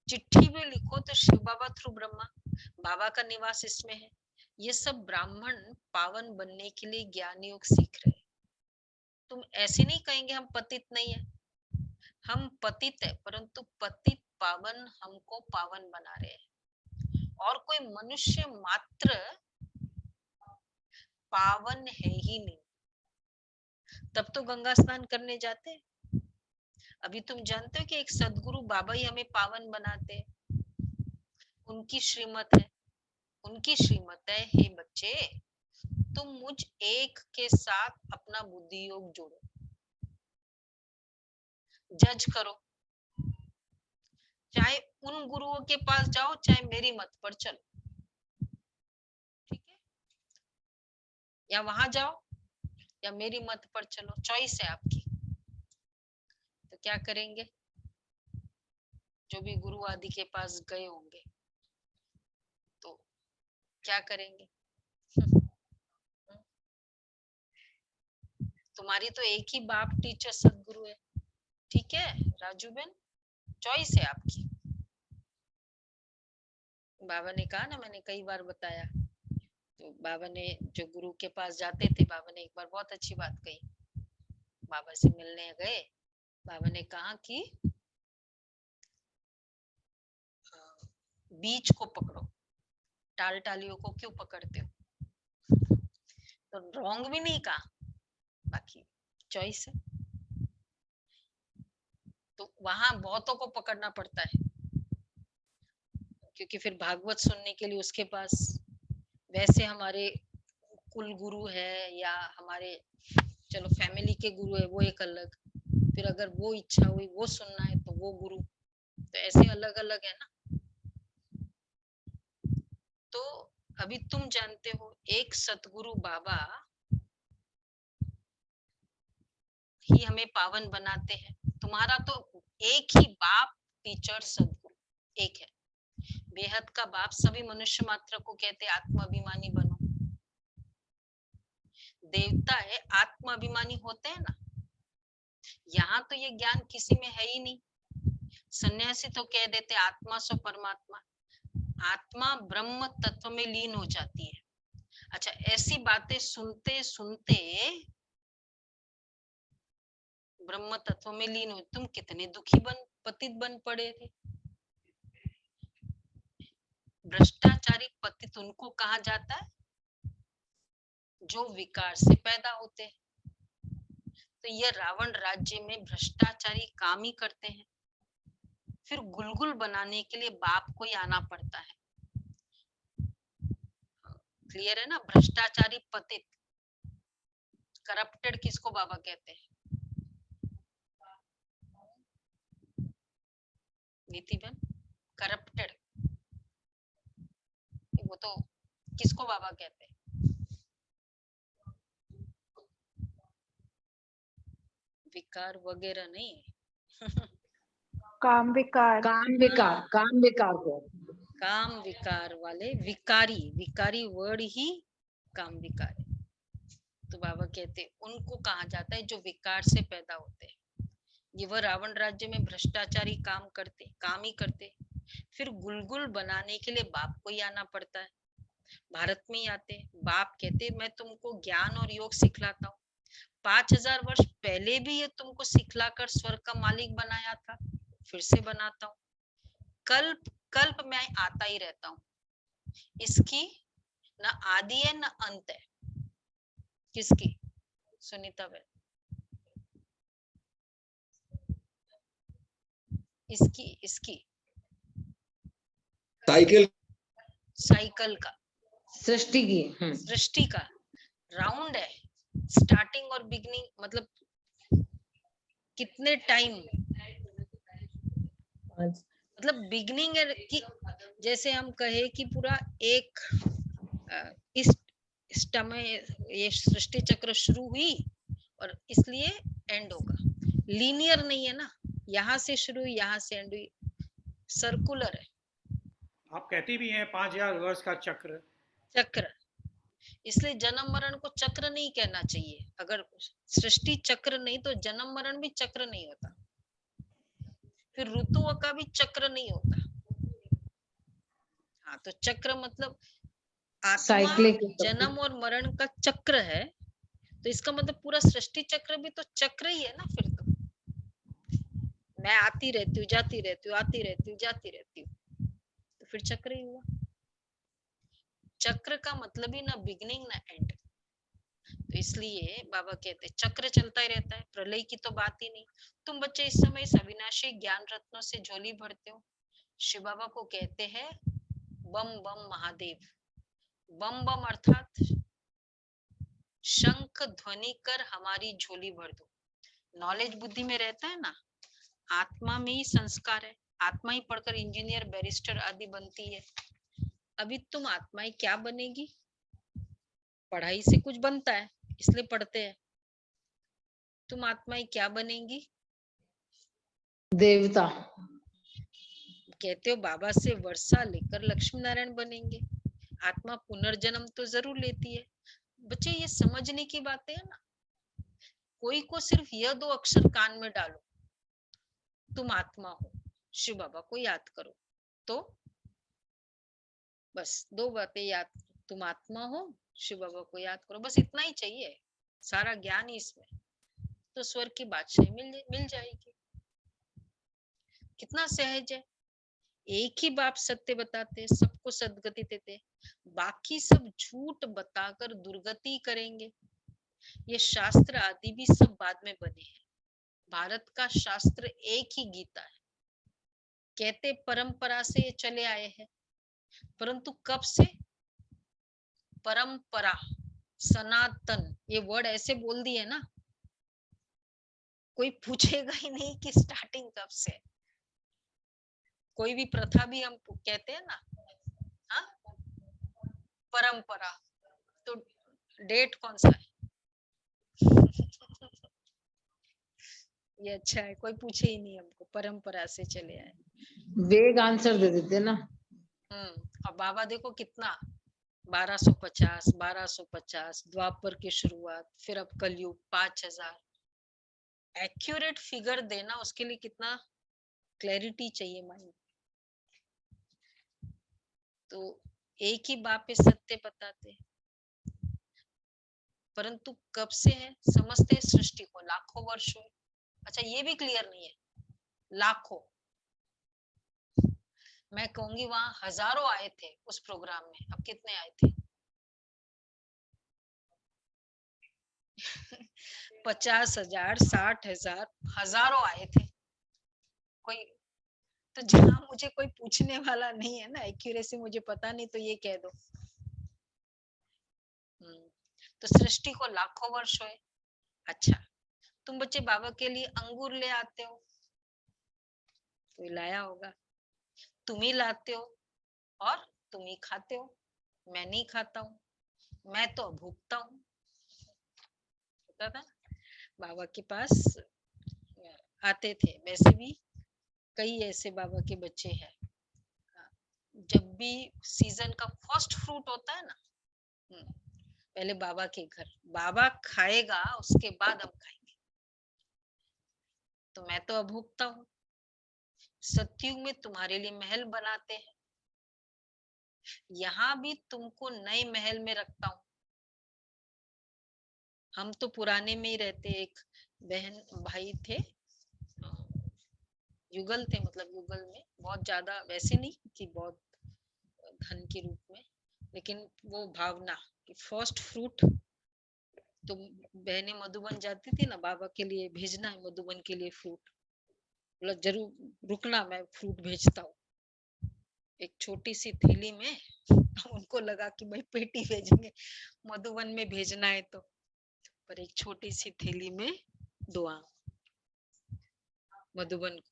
चिट्ठी भी लिखो तो शिव बाबा थ्रू ब्रह्मा, बाबा का निवास इसमें है। ये सब ब्राह्मण पावन बनने के लिए ज्ञान योग सीख रहे हैं। तुम ऐसे नहीं कहेंगे हम पतित नहीं है, हम पतित है, परंतु पतित पावन हमको पावन बना रहे हैं। और कोई मनुष्य मात्र पावन है ही नहीं, तब तो गंगा स्नान करने जाते। अभी तुम जानते हो कि एक सदगुरु बाबा ही हमें पावन बनाते, उनकी श्रीमत है, उनकी श्रीमत है, हे बच्चे तुम मुझ एक के साथ अपना बुद्धि योग जोड़ो, जज करो, चाहे उन गुरुओं के पास जाओ, चाहे मेरी मत पर चलो, ठीक है, या वहां जाओ या मेरी मत पर चलो, चॉइस है आपकी। तो क्या करेंगे, जो भी गुरु आदि के पास गए होंगे तो क्या करेंगे? तुम्हारी तो एक ही बाप टीचर सदगुरु है, ठीक है राजू बेन, चॉइस है आपकी। बाबा ने कहा ना, मैंने कई बार बताया, तो बाबा ने जो गुरु के पास जाते थे, बाबा ने एक बार बहुत अच्छी बात कही। बाबा से मिलने गए, बाबा ने कहा कि बीज को पकड़ो, टाल टालियों को क्यों पकड़ते हो? तो रॉन्ग भी नहीं कहा, बाकी चॉइस है। तो वहां बहुतों को पकड़ना पड़ता है, क्योंकि फिर भागवत सुनने के लिए उसके पास, वैसे हमारे कुल गुरु है या हमारे चलो फैमिली के गुरु है वो एक अलग, फिर अगर वो इच्छा हुई वो सुनना है तो वो गुरु, तो ऐसे अलग अलग है ना। तो अभी तुम जानते हो एक सतगुरु बाबा ही हमें पावन बनाते हैं। तुम्हारा तो एक ही बाप टीचर सदगुरु एक है, बेहद का बाप। सभी मनुष्य मात्र को कहते आत्माभिमानी बनो। देवता है आत्माभिमानी होते हैं ना, यहाँ तो ये ज्ञान किसी में है ही नहीं। सन्यासी तो कह देते आत्मा सो परमात्मा, आत्मा ब्रह्म तत्व में लीन हो जाती है। अच्छा, ऐसी बातें सुनते सुनते ब्रह्म तत्व में लीन हो, तुम कितने दुखी पतित बन पड़े थे। भ्रष्टाचारी पतित उनको कहा जाता है जो विकार से पैदा होते हैं। तो ये रावण राज्य में भ्रष्टाचारी काम ही करते हैं, फिर गुलगुल बनाने के लिए बाप को ही आना पड़ता है। क्लियर है ना? भ्रष्टाचारी पतित, करप्टेड किसको बाबा कहते हैं? नीति बन, करप्टेड, वो तो किसको बाबा कहते हैं? विकार वगैरह नहीं काम विकार, काम विकार, काम विकार को, काम विकार वाले विकारी, विकारी वर्ड ही काम विकार है। तो बाबा कहते उनको कहा जाता है जो विकार से पैदा होते हैं। ये वह रावण राज्य में भ्रष्टाचारी काम करते, काम ही करते, फिर गुलगुल बनाने के लिए बाप को ही आना पड़ता है। भारत में ही आते हैं। बाप कहते मैं तुमको ज्ञान और योग सिखलाता हूँ। 5000 वर्ष पहले भी ये तुमको सिखलाकर स्वर्ग का मालिक बनाया था, फिर से बनाता हूँ। कल्प कल्प मैं आता ही रहता हूँ। इसकी न आदि है न अंत है। किसकी? सुनीता बहन। इसकी साइकिल साइकिल का, सृष्टि की। सृष्टि का राउंड है। स्टार्टिंग और बिगनिंग मतलब कितने टाइम, मतलब बिगनिंग है कि जैसे हम कहे कि पूरा एक इस समय ये सृष्टि चक्र शुरू हुई और इसलिए एंड होगा। लीनियर नहीं है ना, यहाँ से शुरू हुई यहाँ से एंड हुई, सर्कुलर है। आप कहती भी हैं 5000 वर्ष का चक्र। चक्र, इसलिए जन्म मरण को चक्र नहीं कहना चाहिए। अगर सृष्टि चक्र नहीं तो जन्म मरण भी चक्र नहीं होता, फिर ऋतुओं का भी चक्र नहीं होता। हाँ, तो चक्र मतलब आत्मा जन्म और मरण का चक्र है, तो इसका मतलब पूरा सृष्टि चक्र भी तो चक्र ही है ना। फिर तो मैं आती रहती हूँ, जाती रहती हूँ, आती रहती हूँ, जाती रहती हूँ, तो फिर चक्र ही हुआ। चक्र का मतलब ही ना बिगनिंग ना एंड। तो इसलिए बाबा कहते चक्र चलता ही रहता है, प्रलय की तो बात ही नहीं। तुम बच्चे इस समय इस अविनाशी ज्ञान रत्नों से झोली भरते हो। शिव बाबा को कहते हैं बम बम महादेव। बम बम अर्थात शंख ध्वनि कर हमारी झोली भर दो। नॉलेज बुद्धि में रहता है ना, आत्मा में ही संस्कार है। आत्मा ही पढ़कर इंजीनियर बैरिस्टर आदि बनती है। अभी तुम आत्मा ही क्या बनेगी? पढ़ाई से कुछ बनता है इसलिए पढ़ते हैं। तुम आत्मा ही क्या बनेगी? देवता। कहते हो बाबा से वर्षा लेकर लक्ष्मी नारायण बनेंगे। आत्मा पुनर्जन्म तो जरूर लेती है। बच्चे ये समझने की बातें है ना। कोई को सिर्फ यह 2 अक्षर कान में डालो, तुम आत्मा हो, शिव बाबा को याद करो, तो बस 2 बातें याद, तुम आत्मा हो, शिव बाबा को याद करो, बस इतना ही चाहिए। सारा ज्ञान ही इसमें, तो स्वर्ग की बादशाही मिल जाएगी। कितना सहज है। एक ही बाप सत्य बताते, सबको सदगति देते, बाकी सब झूठ बताकर दुर्गति करेंगे। ये शास्त्र आदि भी सब बाद में बने हैं। भारत का शास्त्र एक ही गीता है। कहते परंपरा से ये चले आए हैं, परंतु कब से? परंपरा, सनातन, ये वर्ड ऐसे बोल दिए ना, कोई पूछेगा ही नहीं कि स्टार्टिंग कब से। कोई भी प्रथा भी हम कहते हैं ना, हाँ, परंपरा, तो डेट कौन सा है? ये अच्छा है, कोई पूछे ही नहीं हमको, परंपरा से चले आए। वेग आंसर दे देते ना। और बाबा देखो कितना 1250 1250 द्वापर की शुरुआत, फिर अब कलयुग 5000। एक्यूरेट फिगर देना, उसके लिए कितना क्लैरिटी चाहिए माइंड। तो एक ही बाप पे सत्य बताते, परंतु कब से है? समझते सृष्टि को लाखों वर्ष हुए। अच्छा, ये भी क्लियर नहीं है, लाखों। मैं कहूंगी वहां हजारों आए थे उस प्रोग्राम में, अब कितने आए थे? 50,000, 60,000, हजारों आए थे। कोई तो जहां मुझे कोई पूछने वाला नहीं है ना, एक्यूरेसी मुझे पता नहीं, तो ये कह दो। तो सृष्टि को लाखों वर्ष हुए। अच्छा, तुम बच्चे बाबा के लिए अंगूर ले आते हो, कोई लाया होगा, तुम ही लाते हो और तुम ही खाते हो। मैं नहीं खाता हूँ, मैं तो भूखता हूँ। पता था बाबा के पास आते थे, वैसे भी कई ऐसे बाबा के बच्चे हैं, जब भी सीजन का फर्स्ट फ्रूट होता है ना, पहले बाबा के घर, बाबा खाएगा उसके बाद हम खाएंगे। तो मैं तो अभूखता हूँ। सतयुग में तुम्हारे लिए महल बनाते हैं, यहाँ भी तुमको नए महल में रखता हूँ। हम तो पुराने में ही रहते। एक बहन भाई थे, युगल थे, मतलब युगल में बहुत ज्यादा, वैसे नहीं कि बहुत धन के रूप में, लेकिन वो भावना कि फर्स्ट फ्रूट। तो बहनें मधुबन जाती थी ना, बाबा के लिए भेजना है मधुबन के लिए फ्रूट, मतलब जरूर रुकना, मैं फ्रूट भेजता हूँ। एक छोटी सी थैली में उनको लगा कि भाई पेटी भेजेंगे, मधुबन में भेजना है तो, पर एक छोटी सी थैली में दुआ मधुबन को,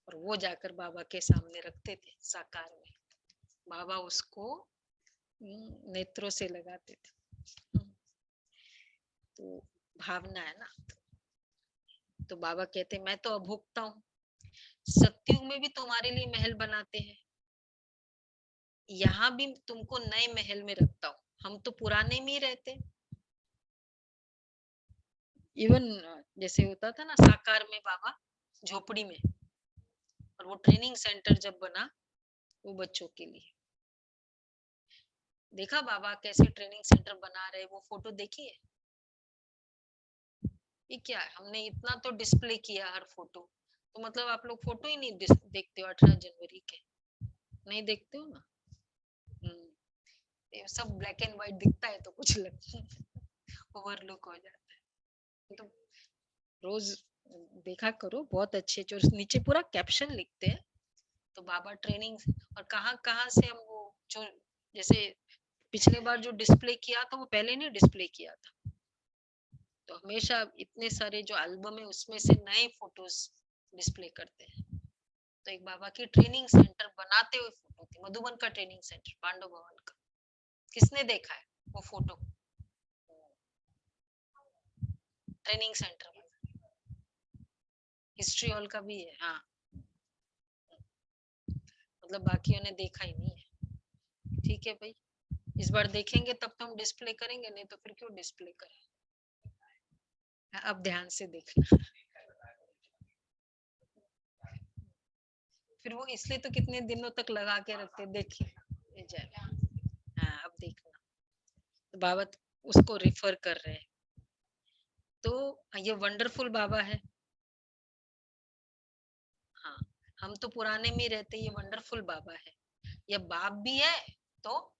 और वो जाकर बाबा के सामने रखते थे साकार में। बाबा उसको नेत्रों से लगाते थे। तो भावना है ना। तो बाबा कहते मैं तो अभोक्ता हूँ। सत्युग में भी तुम्हारे लिए महल बनाते हैं, यहाँ भी तुमको नए महल में रखता हूँ। हम तो पुराने में ही रहते। इवन जैसे होता था ना साकार में बाबा झोपड़ी में, और वो ट्रेनिंग सेंटर जब बना वो बच्चों के लिए, देखा बाबा कैसे ट्रेनिंग सेंटर बना रहे, वो फोटो देखी है? ये क्या है, हमने इतना तो डिस्प्ले किया हर फोटो, तो मतलब आप लोग फोटो ही नहीं देखते हो 18 जनवरी के? नहीं देखते हो ना। ये सब ब्लैक एंड व्हाइट दिखता है तो कुछ ओवरलुक हो जाता है। तो रोज देखा करो, बहुत अच्छे जो नीचे पूरा कैप्शन लिखते हैं। तो बाबा ट्रेनिंग, और कहाँ से हम वो जो जैसे पिछले बार जो डिस्प्ले किया था वो पहले नहीं डिस्प्ले किया था, तो हमेशा इतने सारे जो एल्बम है उसमें से नए फोटोज डिस्प्ले करते हैं। तो एक बाबा की ट्रेनिंग सेंटर बनाते हुए फोटो थी, मधुबन का ट्रेनिंग सेंटर, पांडव भवन का। किसने देखा है वो photo? Training centre history hall का भी है। हाँ, मतलब बाकियों ने देखा ही नहीं है। ठीक है भाई, इस बार देखेंगे तब तो हम डिस्प्ले करेंगे, नहीं तो फिर क्यों डिस्प्ले करें। अब ध्यान से देखना। फिर वो इसलिए तो कितने दिनों तक लगा के रखते, देखिए जाए। हाँ, अब देखना। तो बाबा उसको रिफर कर रहे हैं। तो ये वंडरफुल बाबा है। हाँ, हम तो पुराने में रहते, ये वंडरफुल बाबा है। ये बाप भी है तो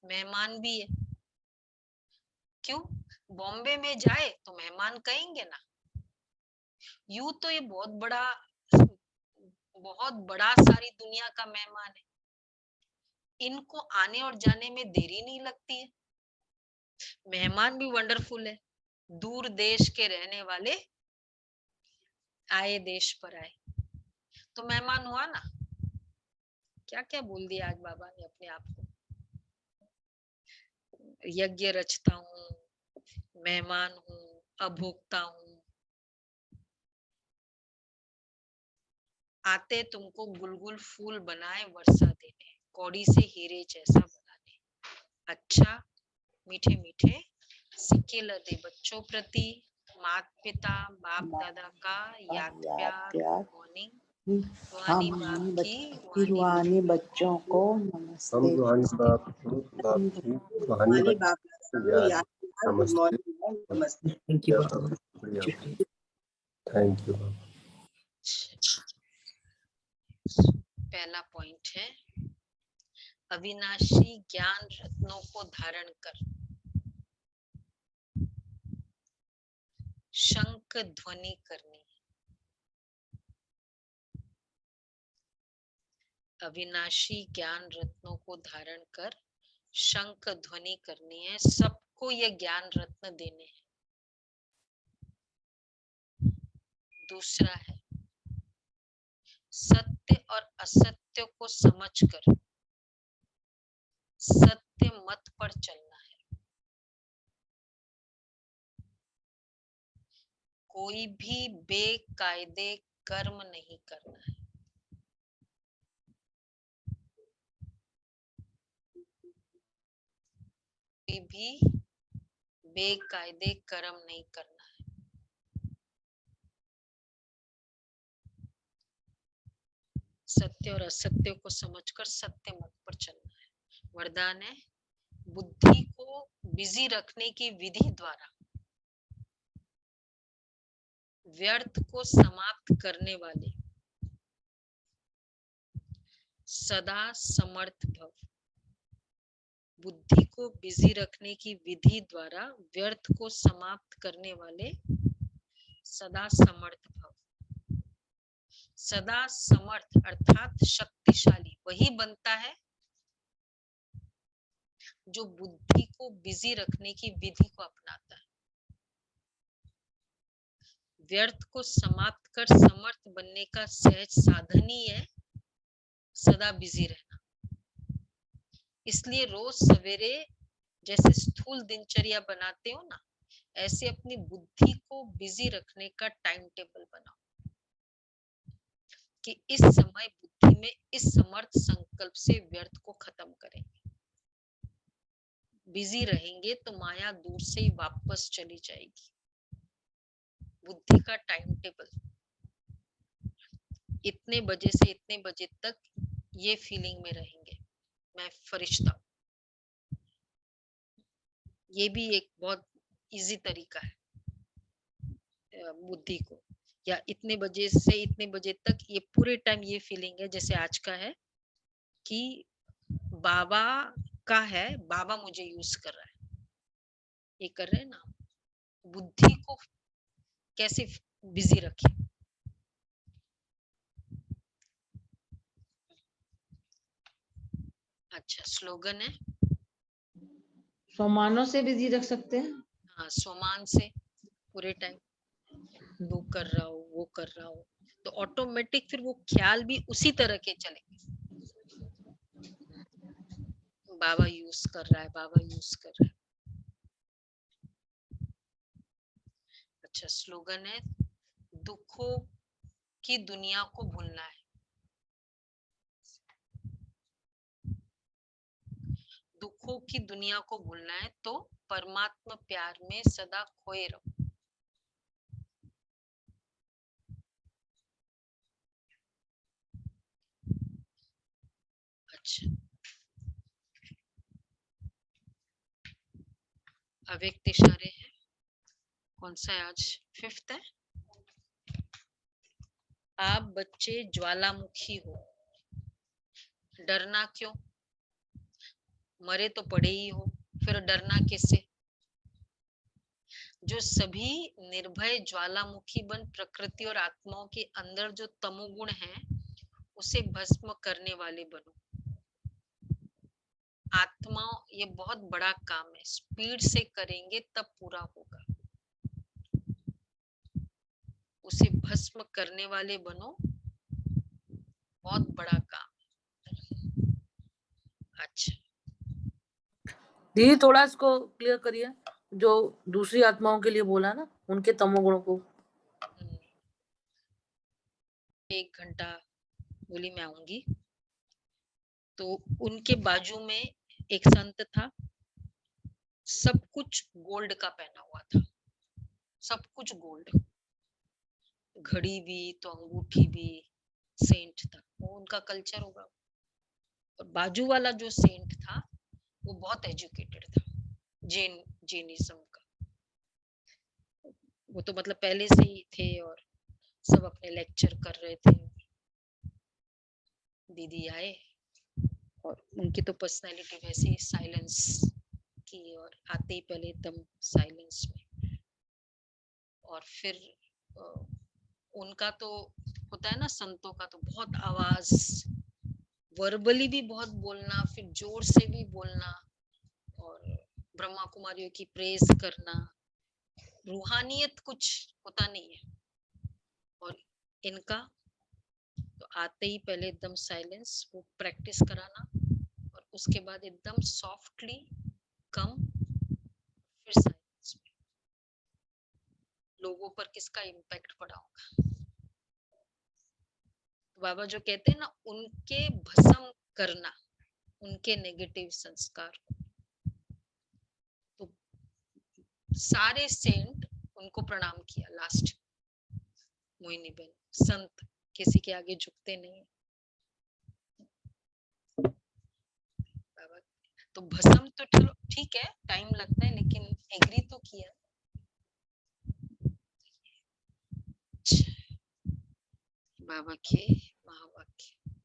मेहमान भी है। क्यों? बॉम्बे में जाए तो मेहमान कहेंगे ना। यूं तो ये बहुत बड़ा सारी दुनिया का मेहमान है, इनको आने और जाने में देरी नहीं लगती है। मेहमान भी वंडरफुल है, दूर देश के रहने वाले आए देश पर आए, तो मेहमान हुआ ना। क्या क्या बोल दिया आज बाबा ने अपने आप को। यज्ञ रचता हूँ, मेहमान हूँ, अभोक्ता हूँ। आते तुमको गुलगुल फूल बनाए वर्षा देने, कौड़ी से हीरे जैसा बनाने, अच्छा मीठे मीठे सिक्के लदे बच्चों प्रति, माता पिता बाप दादा का याद प्यार, गुड मॉर्निंग। रूहानी बाप की रूहानी बच्चों को हम नमस्ते। रूहानी बाप को रूहानी हमारे बाप बच्चों को को याद याद गुड नमस्ते। मॉर्निंग नमस्ते। थैंक यू बाबा। शुक्रिया, थैंक यू बाबा। पहला पॉइंट है, अविनाशी ज्ञान रत्नों को धारण कर शंख ध्वनि करनी। अविनाशी ज्ञान रत्नों को धारण कर शंख ध्वनि करनी है, सबको ये ज्ञान रत्न देने हैं। दूसरा है, सत्य और असत्य को समझकर सत्य मत पर चलना है। कोई भी बेकायदे कर्म नहीं करना है। कोई भी बेकायदे कर्म नहीं करना है। सत्य और असत्य को समझकर सत्य मत पर चलना है। वरदान है बुद्धि को बिजी रखने की विधि द्वारा व्यर्थ को समाप्त करने वाले सदा समर्थ भव। बुद्धि को बिजी रखने की विधि द्वारा व्यर्थ को समाप्त करने वाले सदा समर्थ भव। सदा समर्थ अर्थात शक्तिशाली वही बनता है जो बुद्धि को बिजी रखने की विधि को अपनाता है। व्यर्थ को समाप्त कर समर्थ बनने का सहज साधन ही है सदा बिजी रहना। इसलिए रोज सवेरे जैसे स्थूल दिनचर्या बनाते हो ना, ऐसे अपनी बुद्धि को बिजी रखने का टाइम टेबल बनाओ कि इस समय बुद्धि में इस समर्थ संकल्प से व्यर्थ को खत्म करेंगे। बिजी रहेंगे तो माया दूर से ही वापस चली जाएगी। बुद्धि का टाइम टेबल, इतने बजे से इतने बजे तक ये फीलिंग में रहेंगे मैं फरिश्ता। ये भी एक बहुत इजी तरीका है बुद्धि को, या इतने बजे से इतने बजे तक ये पूरे टाइम ये फीलिंग है जैसे आज का है कि बाबा का है, बाबा मुझे यूज कर रहा है। ये कर रहे हैं ना। बुद्धि को कैसे बिजी रखें। अच्छा स्लोगन है स्वमानों से बिजी रख सकते हैं। हाँ, स्वमान से पूरे टाइम वो कर रहा हो वो कर रहा हो तो ऑटोमेटिक फिर वो ख्याल भी उसी तरह के चलेंगे। बाबा यूज कर रहा है, बाबा यूज कर रहा है। अच्छा स्लोगन है दुखों की दुनिया को भूलना है। दुखों की दुनिया को भूलना है तो परमात्मा प्यार में सदा खोए रहो। अच्छा अव्यक्त इशारे हैं। कौन सा है आज? 5th है। आप बच्चे ज्वालामुखी हो, डरना क्यों? मरे तो पड़े ही हो, फिर डरना किससे? जो सभी निर्भय ज्वालामुखी बन प्रकृति और आत्माओं के अंदर जो तमोगुण है उसे भस्म करने वाले बनो। आत्माओं, ये बहुत बड़ा काम है, स्पीड से करेंगे तब पूरा होगा। उसे भस्म करने वाले बनो, बहुत बड़ा काम। अच्छा दीदी थोड़ा इसको क्लियर करिए, जो दूसरी आत्माओं के लिए बोला ना, उनके तमोगुणों को। 1 घंटा बोली मैं आऊंगी। तो उनके बाजू में एक संत था, सब कुछ गोल्ड का पहना हुआ था, सब कुछ गोल्ड, घड़ी भी तो अंगूठी भी, सेंट था, वो उनका कल्चर होगा। और बाजू वाला जो सेंट था वो बहुत एजुकेटेड था, जैनिज्म का। वो तो मतलब पहले से ही थे और सब अपने लेक्चर कर रहे थे। दीदी आए और उनकी तो पर्सनालिटी वैसे ही साइलेंस की, और आते ही पहले एकदम साइलेंस में। और फिर उनका तो होता है ना संतों का, तो बहुत आवाज, वर्बली भी बहुत बोलना, फिर जोर से भी बोलना, और ब्रह्मा कुमारियों की प्रेज करना। रूहानियत कुछ होता नहीं है। और इनका तो आते ही पहले एकदम साइलेंस, वो प्रैक्टिस कराना, और उसके बाद एकदम सॉफ्टली कम, फिर साइलेंस में। लोगों पर किसका इम्पैक्ट पड़ा होगा। तो बाबा जो कहते हैं ना, उनके भस्म करना उनके नेगेटिव संस्कार को। तो सारे सेंट उनको प्रणाम किया लास्ट। मोहिनी बहन, संत किसी के आगे झुकते नहीं। बाबा तो भस्म तो चलो ठीक है, टाइम लगता है, लेकिन एग्री तो किया। बाबा के